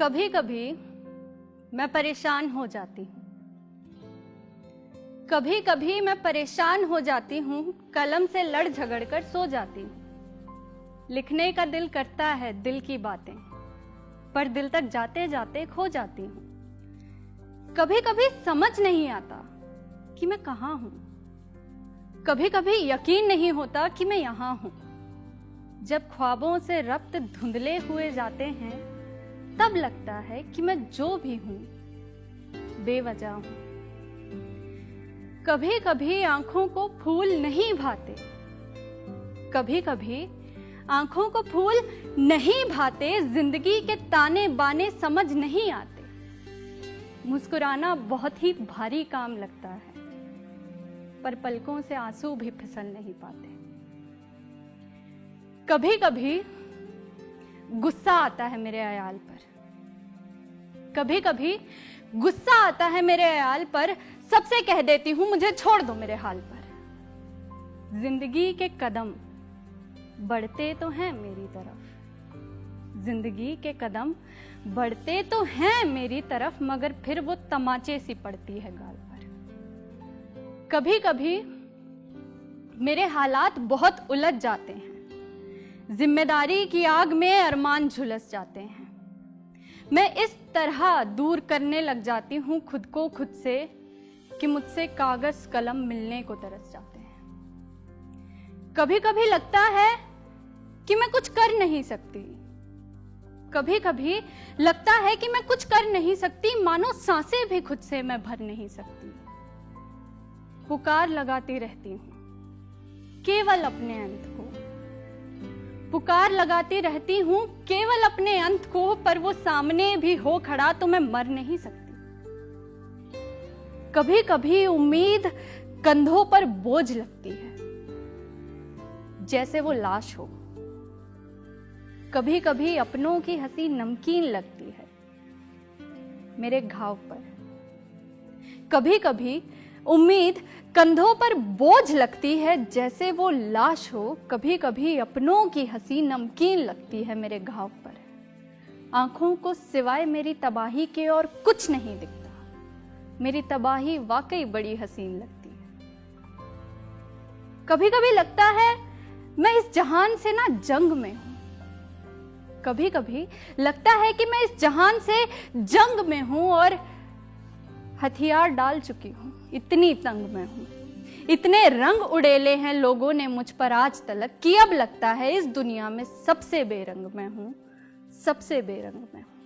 कभी कभी मैं परेशान हो जाती हूँ। कभी कभी मैं परेशान हो जाती हूँ, कलम से लड़ झगड़ कर सो जाती हूँ। लिखने का दिल करता है दिल की बातें, पर दिल तक जाते जाते खो जाती हूँ। कभी कभी समझ नहीं आता कि मैं कहाँ हूँ। कभी कभी यकीन नहीं होता कि मैं यहाँ हूँ। जब ख्वाबों से रब्त धुंधले हुए जाते हैं, तब लगता है कि मैं जो भी हूँ बेवजह हूँ। कभी कभी आंखों को फूल नहीं भाते, कभी कभी आंखों को फूल नहीं भाते, जिंदगी के ताने बाने समझ नहीं आते। मुस्कुराना बहुत ही भारी काम लगता है, पर पलकों से आंसू भी फिसल नहीं पाते। कभी कभी गुस्सा आता है मेरे अयाल पर, कभी कभी गुस्सा आता है मेरे अयाल पर। सबसे कह देती हूं मुझे छोड़ दो मेरे हाल पर। जिंदगी के कदम बढ़ते तो हैं मेरी तरफ, जिंदगी के कदम बढ़ते तो हैं मेरी तरफ, मगर फिर वो तमाचे सी पड़ती है गाल पर। कभी कभी मेरे हालात बहुत उलझ जाते हैं, जिम्मेदारी की आग में अरमान झुलस जाते हैं। मैं इस तरह दूर करने लग जाती हूँ खुद को खुद से कि मुझसे कागज कलम मिलने को तरस जाते हैं। कभी कभी लगता है कि मैं कुछ कर नहीं सकती, कभी कभी लगता है कि मैं कुछ कर नहीं सकती, मानो सांसें भी खुद से मैं भर नहीं सकती। पुकार लगाती रहती हूँ केवल अपने अंत को, पुकार लगाती रहती हूँ केवल अपने अंत को, पर वो सामने भी हो खड़ा तो मैं मर नहीं सकती। कभी कभी उम्मीद कंधों पर बोझ लगती है, जैसे वो लाश हो। कभी कभी अपनों की हंसी नमकीन लगती है मेरे घाव पर। कभी कभी उम्मीद कंधों पर बोझ लगती है, जैसे वो लाश हो। कभी कभी अपनों की हंसी नमकीन लगती है मेरे घाव पर। आंखों को सिवाय मेरी तबाही के और कुछ नहीं दिखता। मेरी तबाही वाकई बड़ी हसीन लगती है। कभी कभी लगता है मैं इस जहान से ना जंग में हूं। कभी कभी लगता है कि मैं इस जहान से जंग में हूं और हथियार डाल चुकी हूं। इतनी तंग में हूं, इतने रंग उड़ेले हैं लोगों ने मुझ पर आज तलक कि अब लगता है इस दुनिया में सबसे बेरंग मैं हूं, सबसे बेरंग मैं हूं।